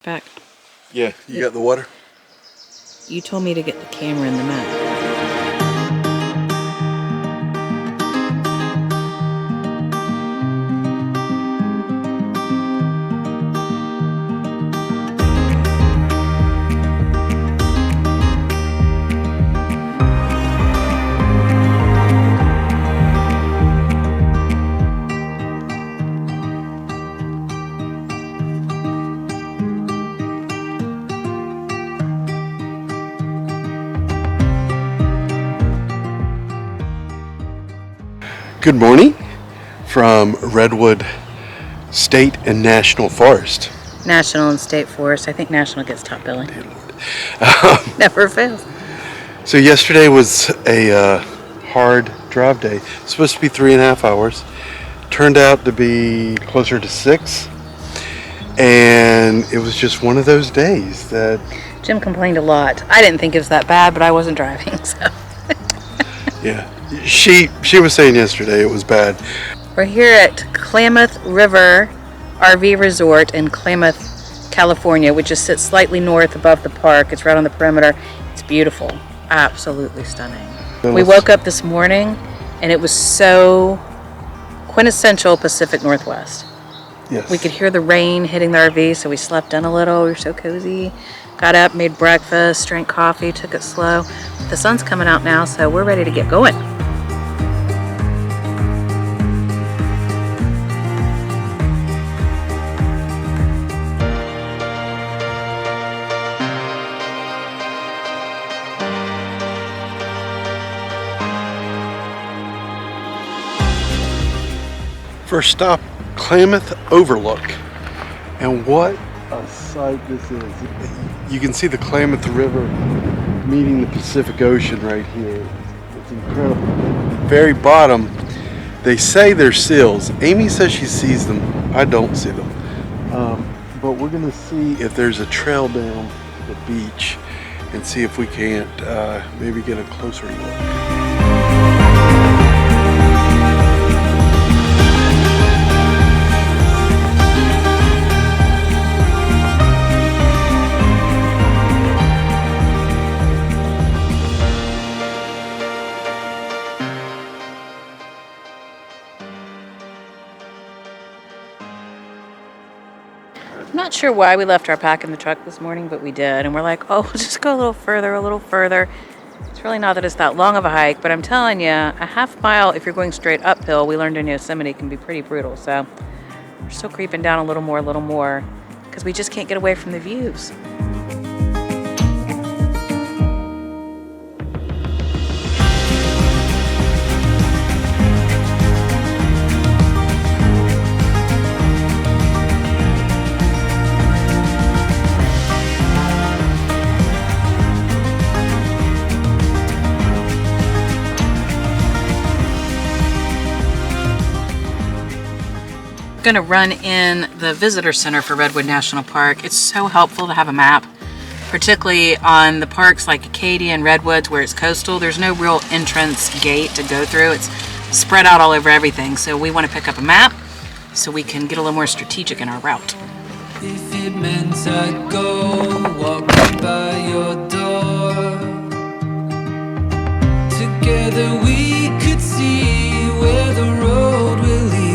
Back. Yeah, you got the water? You told me to get the camera in the map. Good morning from Redwood State and National Forest. National and State Forest. I think National gets top billing. Never fails. So yesterday was a hard drive day. It's supposed to be 3.5 hours. Turned out to be closer to 6. And it was just one of those days that... Jim complained a lot. I didn't think it was that bad, but I wasn't driving, so... Yeah. She was saying yesterday it was bad. We're here at Klamath River RV Resort in Klamath, California, which just sits slightly north above the park. It's right on the perimeter. It's beautiful. Absolutely stunning. We woke up this morning and it was so quintessential Pacific Northwest. Yes. We could hear the rain hitting the RV, so we slept in a little. We were so cozy. Got up, made breakfast, drank coffee, took it slow. The sun's coming out now, so we're ready to get going. First stop, Klamath Overlook. And what a sight this is. You can see the Klamath River meeting the Pacific Ocean right here. It's incredible. Very bottom, they say they're seals. Amy says she sees them. I don't see them. But we're gonna see if there's a trail down the beach and see if we can't maybe get a closer look. I'm not sure why we left our pack in the truck this morning, but we did. And we're like, oh, we'll just go a little further. It's really not that it's that long of a hike, but I'm telling you, a half mile, if you're going straight uphill, we learned in Yosemite, can be pretty brutal. So we're still creeping down a little more, because we just can't get away from the views. Going to run in the visitor center for Redwood National Park. It's so helpful to have a map, particularly on the parks like Acadia and Redwoods where it's coastal. There's no real entrance gate to go through. It's spread out all over everything. So we want to pick up a map so we can get a little more strategic in our route. If it meant I'd go walking by your door, together we could see where the road will lead.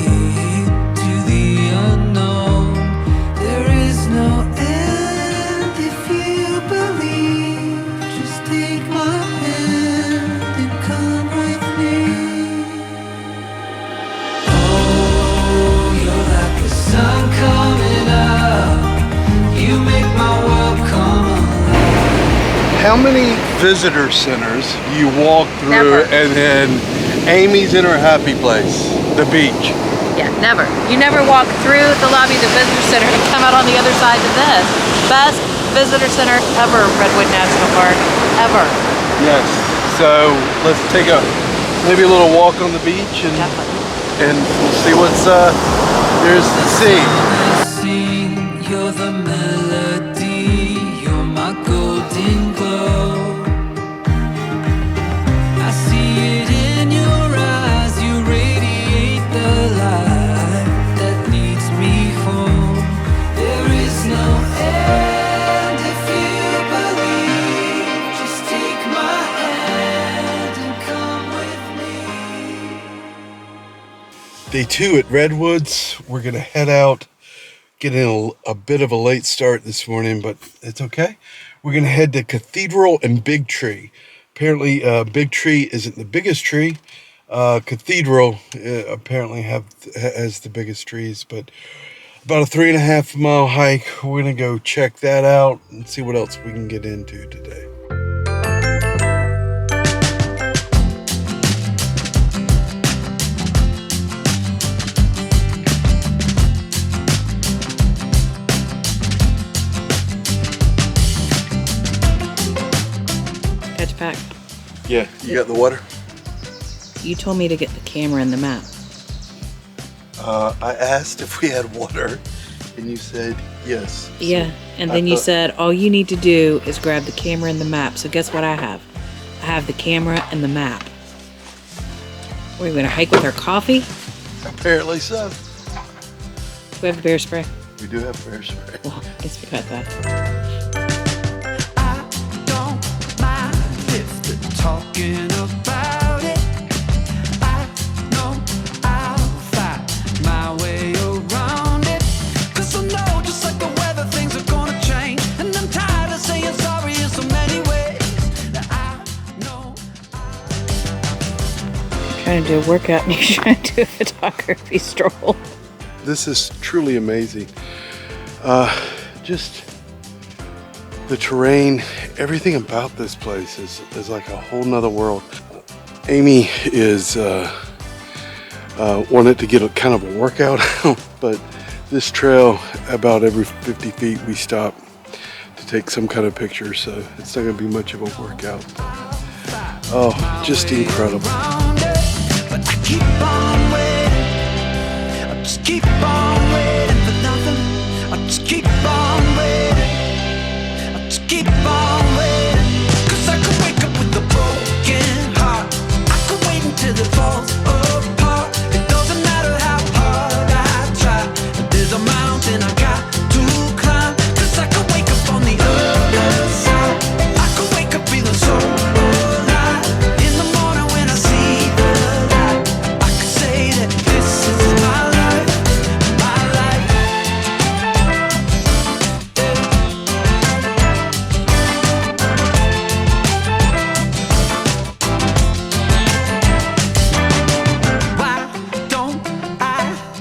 How many visitor centers you walk through? Never. And then Amy's in her happy place, the beach? Yeah, never. You never walk through the lobby of the visitor center and come out on the other side to this. Best visitor center ever, Redwood National Park, ever. Yes. So let's take maybe a little walk on the beach and we'll see what's there's to see. You're the melody, you're my golden glow. I see it in your eyes, you radiate the light that leads me home. There is no end. Day 2 at Redwoods. We're gonna head out, getting a bit of a late start this morning, but it's okay. We're gonna head to Cathedral and Big Tree. Apparently, Big Tree isn't the biggest tree. Cathedral apparently has the biggest trees, but about a 3.5 mile hike. We're gonna go check that out and see what else we can get into today. Pack. Yeah, you got the water? You told me to get the camera and the map. I asked if we had water, and you said yes. Yeah, and then you said all you need to do is grab the camera and the map. So guess what I have? I have the camera and the map. We're going to hike with our coffee? Apparently so. We have the bear spray. We do have bear spray. Well, I guess we got that. Talking about it, I know I'll find my way around it. 'Cause I know just like the weather, things are gonna change. And I'm tired of saying sorry in so many ways that I know. Trying to do a workout and you're trying to do a photography stroll. This is truly amazing. Just the terrain, everything about this place is like a whole nother world. Amy is wanted to get a kind of a workout, but this trail, about every 50 feet we stop to take some kind of picture, so it's not gonna be much of a workout. Oh, just incredible. But I keep on waiting. I just keep on waiting for nothing. I just keep on waiting. Keep on waiting, 'cause I could wake up with a broken heart. I could wait until it falls apart. It doesn't matter how hard I try. There's a mountain I got to climb. 'Cause I could wake up on the other side. I could wake up feeling so alive. In the morning when I see the light, I could say that this is my life, my life.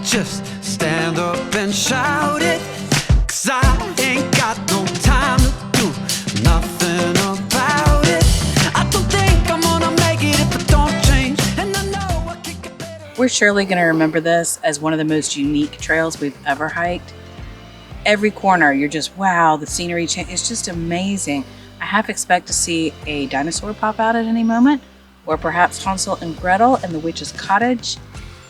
Just stand up and shout it, 'cause I ain't got no time to do nothing about it. I don't think I'm gonna make it if I don't change, and I know I can get better. We're surely going to remember this as one of the most unique trails we've ever hiked. Every corner, you're just, wow, the scenery change. It's just amazing. I half expect to see a dinosaur pop out at any moment, or perhaps Hansel and Gretel and the witch's cottage.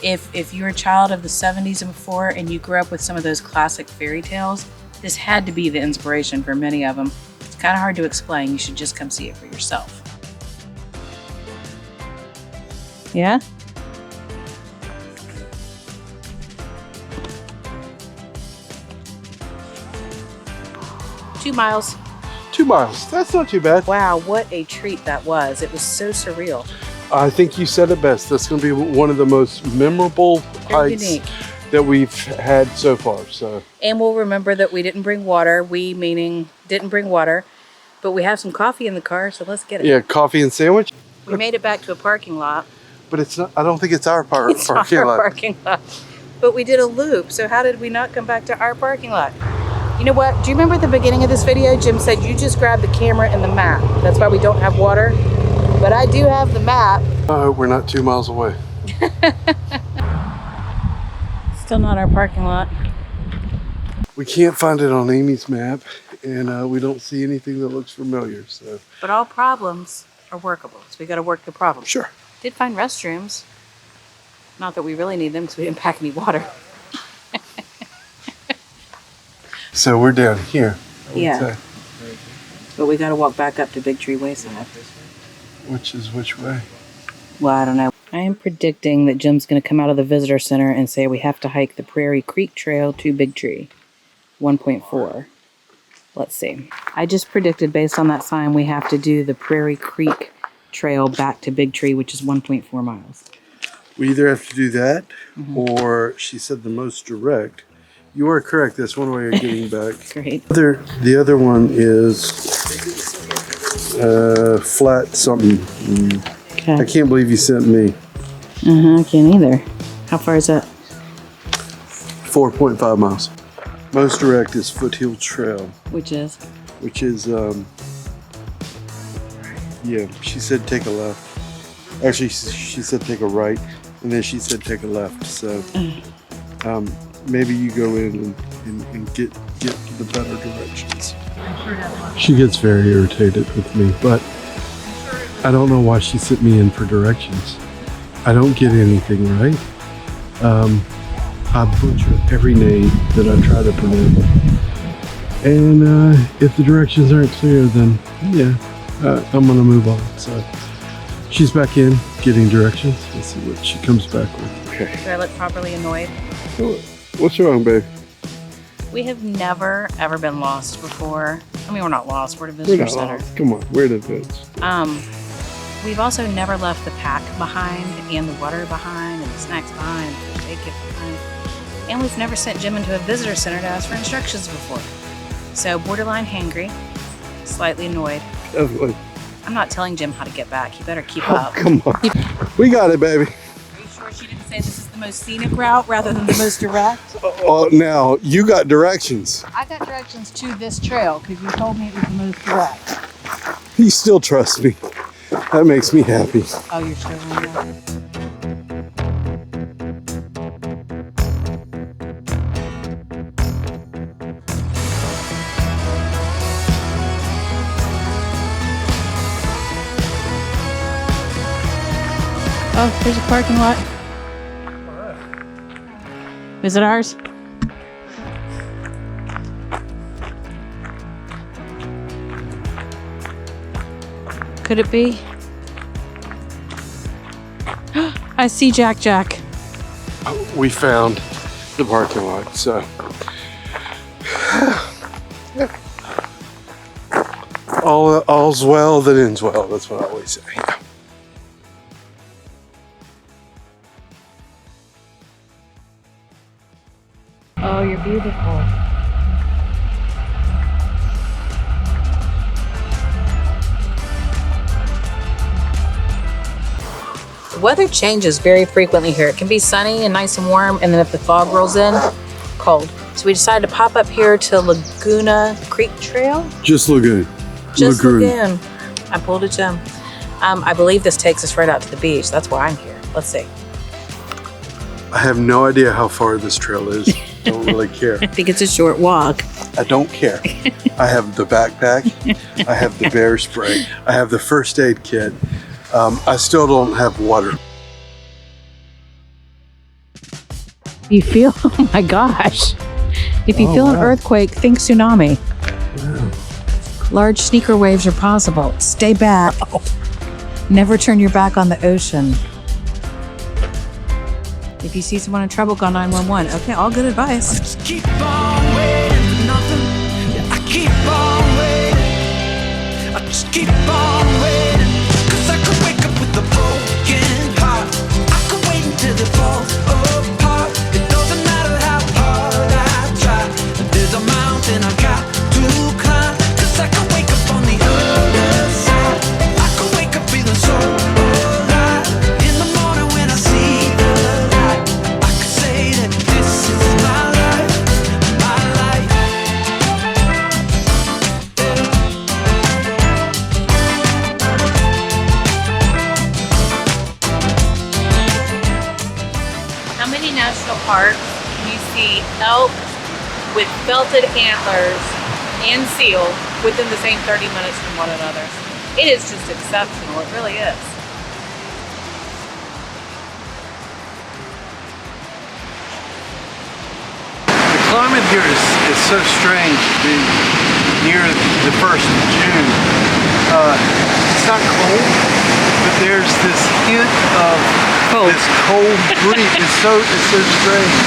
If you're a child of the 70s and before and you grew up with some of those classic fairy tales, this had to be the inspiration for many of them. It's kind of hard to explain. You should just come see it for yourself. Yeah? Two miles. 2 miles, that's not too bad. Wow, what a treat that was. It was so surreal. I think you said it best. That's gonna be one of the most memorable Very hikes unique. that we've had so far. So, And we'll remember that we didn't bring water. We meaning didn't bring water, but we have some coffee in the car, so let's get it. yeah, coffee and sandwich. We made it back to a parking lot. But it's not. I don't think it's our It's not parking our lot. parking lot. But we did a loop, so how did we not come back to our parking lot? You know what? Do you remember at the beginning of this video, Jim said you just grab the camera and the map. That's why we don't have water. But I do have the map. We're not 2 miles away. Still not our parking lot. We can't find it on Amy's map, and we don't see anything that looks familiar. So, But all problems are workable, so we got to work the problem. sure. Did find restrooms. Not that we really need them because we didn't pack any water. So we're down here. I would Yeah. say. But we got to walk back up to Big Tree Wayside. Which is which way? Well, I don't know. I am predicting that Jim's going to come out of the visitor center and say we have to hike the Prairie Creek Trail to Big Tree, 1.4. Let's see. I just predicted based on that sign we have to do the Prairie Creek Trail back to Big Tree, which is 1.4 miles. We either have to do that, or she said the most direct. You are correct. That's one way of getting back. Great. The other one is flat something. Okay. I can't believe you sent me. I can't either. How far is that? 4.5 miles. Most direct is Foothill Trail, Which is? Yeah, she said take a left. Actually, she said take a right, and then she said take a left. So maybe you go in and get the better directions. She gets very irritated with me, but I don't know why she sent me in for directions. I don't get anything right. I butcher every name that I try to pronounce. And if the directions aren't clear, then yeah, I'm gonna move on. So she's back in getting directions. Let's see what she comes back with. Okay. Do I look properly annoyed? What's wrong, babe? We have never, ever been lost before. I mean, we're not lost. We're at a visitor center. Lost. Come on, we're the vets. We've also never left the pack behind, and the water behind, and the snacks behind, and the bacon behind. And we've never sent Jim into a visitor center to ask for instructions before. So borderline hangry, slightly annoyed. Definitely. I'm not telling Jim how to get back. He better keep Oh, up. come on. We got it, baby. Are you sure she didn't say this is the most scenic route rather than the most direct? Oh, now you got directions. I got directions to this trail because you told me it was the most direct. You still trust me. That makes me happy. Oh, you're still on that? Oh, there's a parking lot. Is it ours? Could it be? I see Jack. We found the parking lot, so all's well that ends well. That's what I always say. Oh, you're beautiful. The weather changes very frequently here. It can be sunny and nice and warm, and then if the fog rolls in, cold. So we decided to pop up here to Laguna Creek Trail. Just Lagoon. Just Lagoon. I pulled a Jim. I believe this takes us right out to the beach. That's why I'm here. Let's see. I have no idea how far this trail is. Don't really care. I think it's a short walk. I don't care. I have the backpack. I have the bear spray. I have the first aid kit. I still don't have water. You feel, oh my gosh. If you feel an earthquake, think tsunami. Wow. Large sneaker waves are possible. Stay back. Never turn your back on the ocean. If you see someone in trouble, call 911. Okay, all good advice. Just keep on waiting for nothing. Yeah, I keep on waiting. I just keep on waiting. 'Cause I could wake up with a broken heart. I could wait until it falls apart. It doesn't matter how hard I try. There's a mountain I got to climb. 'Cause I could wake up on the other side. I could wake up feeling so alive. In the morning when I see the light, I could say that this is my life, my life. How many national parks can you see elk with belted antlers and seal within the same 30 minutes from one another? It is just exceptional. It really is. The climate here is so strange to be near the 1st of June. It's not cold, but there's this hint of this cold breeze. It's so strange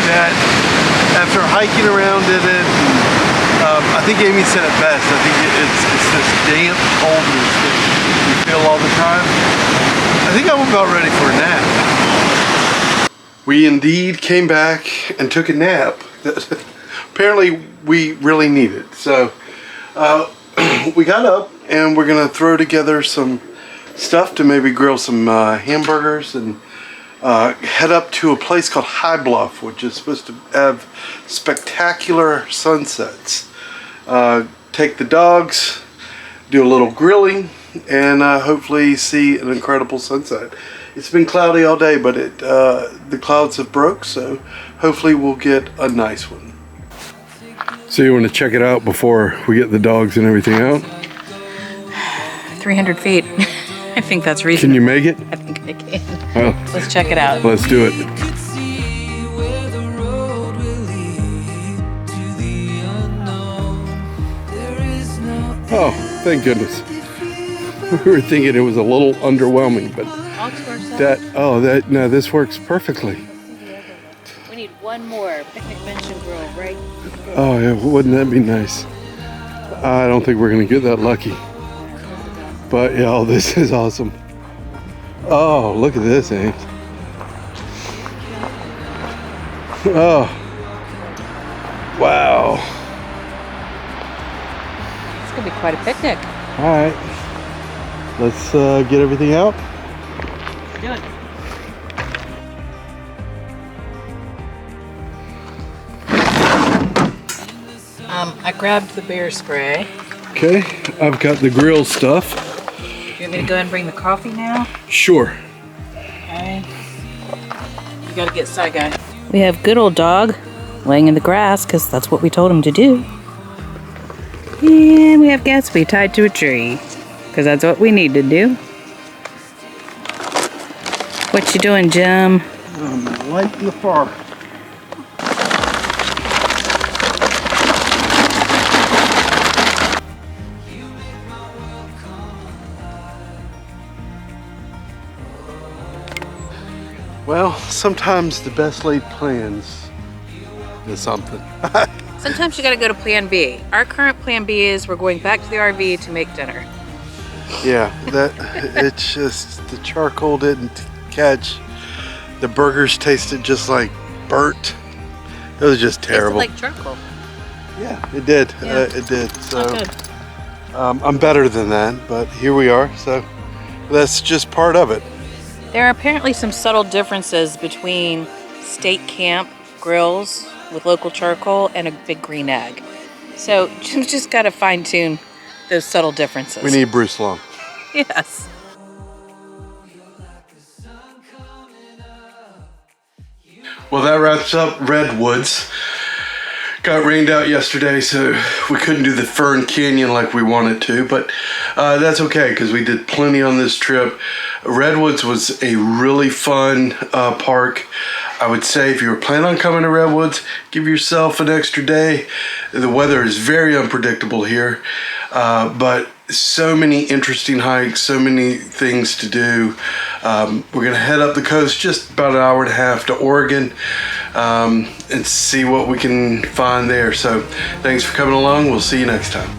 that after hiking around in it, I think Amy said it best. I think it's this damp coldness that you feel all the time. I think I'm about ready for a nap. We indeed came back and took a nap that apparently we really needed. So we got up and we're gonna throw together some stuff to maybe grill some hamburgers and head up to a place called High Bluff, which is supposed to have spectacular sunsets. Take the dogs, do a little grilling, and hopefully see an incredible sunset. It's been cloudy all day, but the clouds have broke, so hopefully we'll get a nice one. So you want to check it out before we get the dogs and everything out? 300 feet. I think that's reasonable. Can you make it? I think I can. Well, Let's check it out. let's do it. Oh, thank goodness. We were thinking it was a little underwhelming, but no, this works perfectly. We need one more picnic bench and grill, right? Oh yeah, wouldn't that be nice? I don't think we're gonna get that lucky. But yeah, oh, this is awesome. Oh, look at this, Ames. Oh, wow. It's gonna be quite a picnic. All right, let's get everything out. Do it. I grabbed the bear spray. Okay, I've got the grill stuff. You want me to go ahead and bring the coffee now? Sure. Okay. You gotta get side guy. We have good old dog laying in the grass because that's what we told him to do. And we have Gatsby tied to a tree because that's what we need to do. What you doing, Jim? I'm lighting the fire. Well, sometimes the best laid plans is something. Sometimes you gotta go to plan B. Our current plan B is we're going back to the RV to make dinner. Yeah, it's just the charcoal didn't catch. The burgers tasted just like burnt. It was just terrible. It tasted like charcoal. Yeah, it did. Yeah. It did. So Not good. I'm better than that, but here we are. So that's just part of it. There are apparently some subtle differences between state camp grills with local charcoal and a big green egg. So Jim's just got to fine tune those subtle differences. We need Bruce Long. Yes. Well, that wraps up Redwoods. Got rained out yesterday, so we couldn't do the Fern Canyon like we wanted to, but that's okay because we did plenty on this trip. Redwoods was a really fun park. I would say if you were planning on coming to Redwoods, give yourself an extra day. The weather is very unpredictable here, but so many interesting hikes, so many things to do. We're gonna head up the coast just about an hour and a half to Oregon and see what we can find there. So thanks for coming along. We'll see you next time.